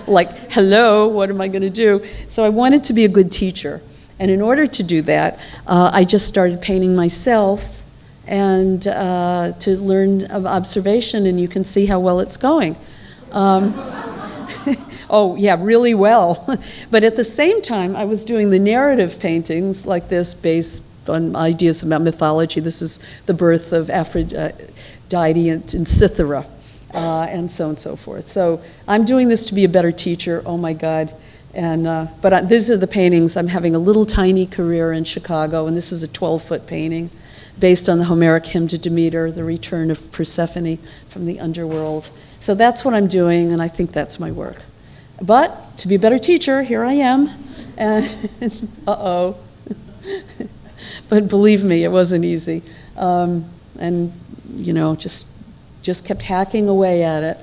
Like, hello, what am I going to do? So I wanted to be a good teacher. And in order to do that, I just started painting myself and to learn of observation, and you can see how well it's going. Oh, yeah, really well. But at the same time, I was doing the narrative paintings like this based on ideas about mythology. This is the birth of Aphrodite in Cythera, and so on and so forth. So I'm doing this to be a better teacher, oh my God. And, but these are the paintings. I'm having a little tiny career in Chicago, and this is a 12-foot painting based on the Homeric hymn to Demeter, the return of Persephone from the underworld. So that's what I'm doing, and I think that's my work. But to be a better teacher, here I am. And uh-oh. But believe me, it wasn't easy. And, you know, just kept hacking away at it.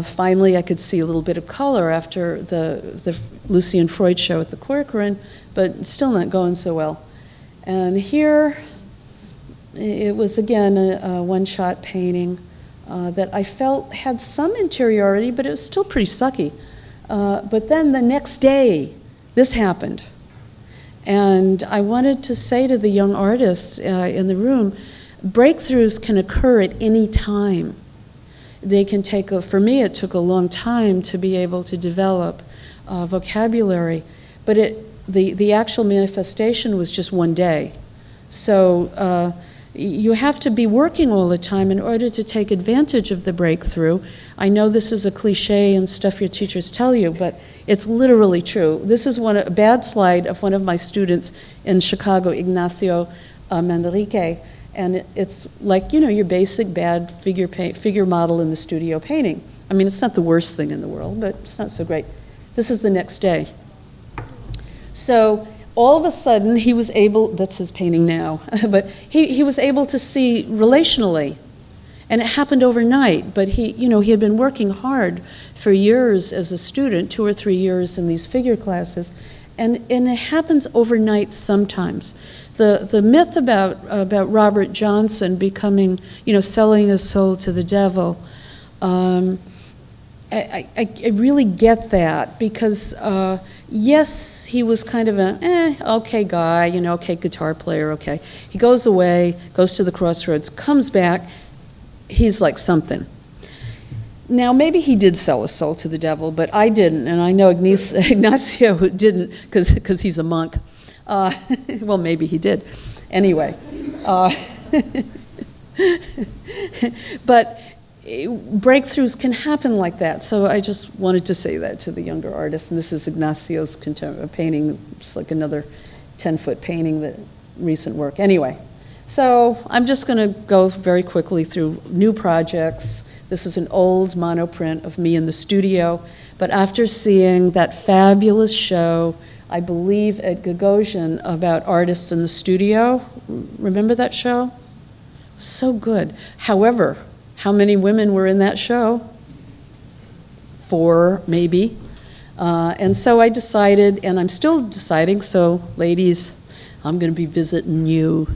Finally, I could see a little bit of color after the Lucy and Freud show at the Corcoran, but still not going so well. And here, it was again a one-shot painting that I felt had some interiority, but it was still pretty sucky. But then the next day, this happened. And I wanted to say to the young artists in the room, breakthroughs can occur at any time. They can take, for me, it took a long time to be able to develop vocabulary, but the actual manifestation was just one day. So you have to be working all the time in order to take advantage of the breakthrough. I know this is a cliche and stuff your teachers tell you, but it's literally true. This is a bad slide of one of my students in Chicago, Ignacio Manrique. And it's like, you know, your basic bad figure model in the studio painting. I mean, it's not the worst thing in the world, but it's not so great. This is the next day. So all of a sudden, he was able, that's his painting now, but he was able to see relationally. And it happened overnight, but he had been working hard for years as a student, 2 or 3 years in these figure classes, and it happens overnight sometimes. The myth about Robert Johnson becoming, selling his soul to the devil, I really get that because, yes, he was kind of okay guy, okay guitar player, okay. He goes away, goes to the crossroads, comes back, he's like something. Now, maybe he did sell his soul to the devil, but I didn't, and I know Ignacio didn't because he's a monk. Well, maybe he did. Anyway. But breakthroughs can happen like that. So I just wanted to say that to the younger artists. And this is Ignacio's painting. It's like another 10-foot painting, that recent work. Anyway, so I'm just going to go very quickly through new projects. This is an old monoprint of me in the studio. But after seeing that fabulous show, I believe at Gagosian, about artists in the studio. Remember that show? So good. However, how many women were in that show? 4, maybe. And so I decided, and I'm still deciding, so ladies, I'm going to be visiting you.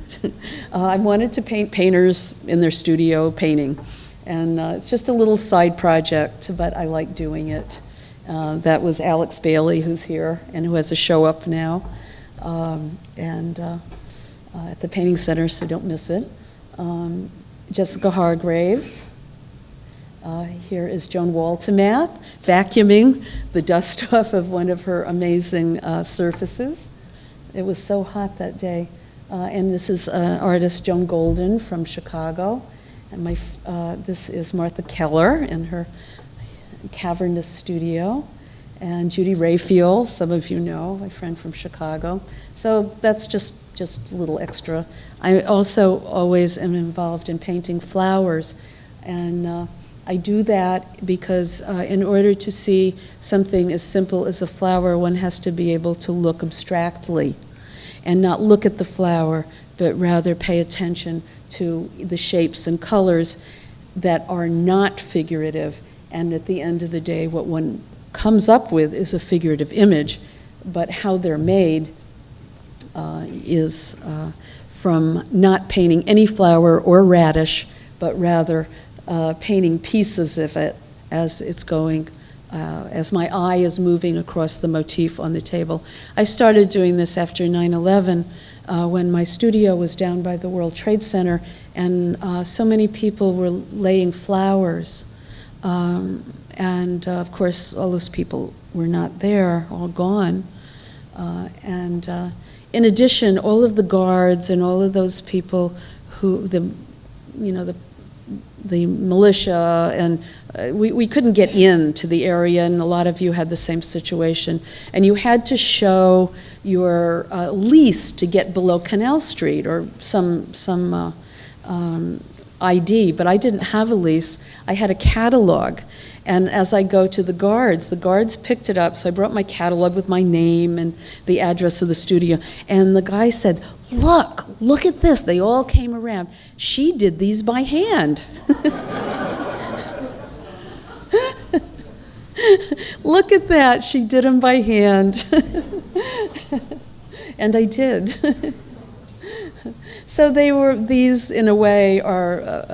I wanted to paint painters in their studio painting. And it's just a little side project, but I like doing it. That was Alex Bailey, who's here and who has a show up now, at the Painting Center, so don't miss it. Jessica Hargraves. Here is Joan Waltemath, vacuuming the dust off of one of her amazing surfaces. It was so hot that day. And this is artist Joan Golden from Chicago. And this is Martha Keller in her cavernous studio. and Judy Raphael, some of you know, my friend from Chicago. So that's just a little extra. I also always am involved in painting flowers, and I do that because in order to see something as simple as a flower, one has to be able to look abstractly and not look at the flower, but rather pay attention to the shapes and colors that are not figurative. And at the end of the day, what one comes up with is a figurative image, but how they're made is from not painting any flower or radish, but rather painting pieces of it as it's going, as my eye is moving across the motif on the table. I started doing this after 9/11 when my studio was down by the World Trade Center, and so many people were laying flowers. And of course, all those people were not there, all gone. In addition, all of the guards and all of those people who, the militia, and we couldn't get into the area, and a lot of you had the same situation. And you had to show your lease to get below Canal Street or some ID, but I didn't have a lease. I had a catalog. And as I go to the guards picked it up, so I brought my catalog with my name and the address of the studio, and the guy said, look at this. They all came around. She did these by hand. Look at that, she did them by hand. And I did. So these in a way are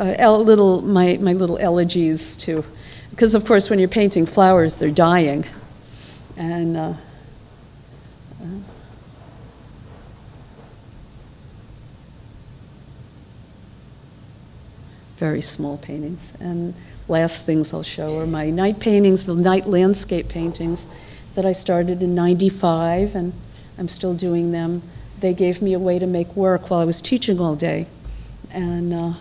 my little elegies to, because of course when you're painting flowers, they're dying. And very small paintings. And last things I'll show are my night paintings, the night landscape paintings that I started in '95, and I'm still doing them. They gave me a way to make work while I was teaching all day. And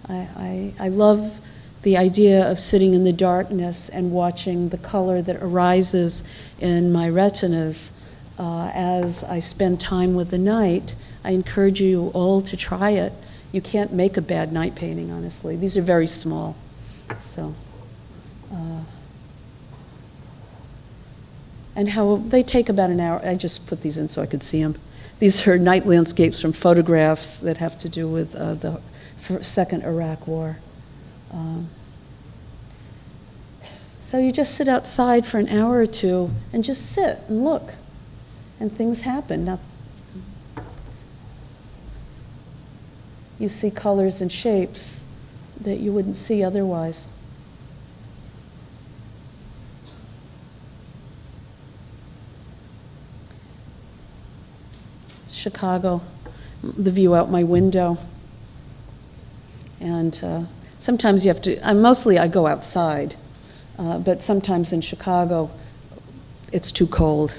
I love the idea of sitting in the darkness and watching the color that arises in my retinas as I spend time with the night. I encourage you all to try it. You can't make a bad night painting, honestly. These are very small. So, and how they take about an hour. I just put these in so I could see them. These are night landscapes from photographs that have to do with the Second Iraq War. So you just sit outside for an hour or two and just sit and look, and things happen. Now, you see colors and shapes that you wouldn't see otherwise. Chicago, the view out my window. And sometimes you have to, mostly I go outside, but sometimes in Chicago it's too cold.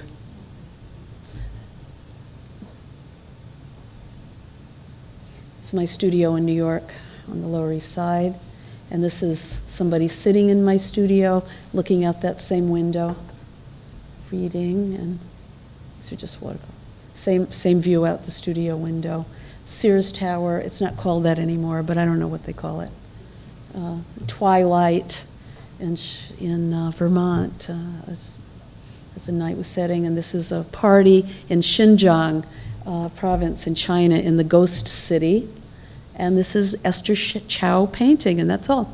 It's my studio in New York on the Lower East Side, and this is somebody sitting in my studio looking out that same window, reading, and these are just watercolor. Same view out the studio window. Sears Tower, it's not called that anymore, but I don't know what they call it. Twilight in Vermont as the night was setting, and this is a party in Xinjiang province in China in the Ghost City, and this is Esther Chow painting, and that's all.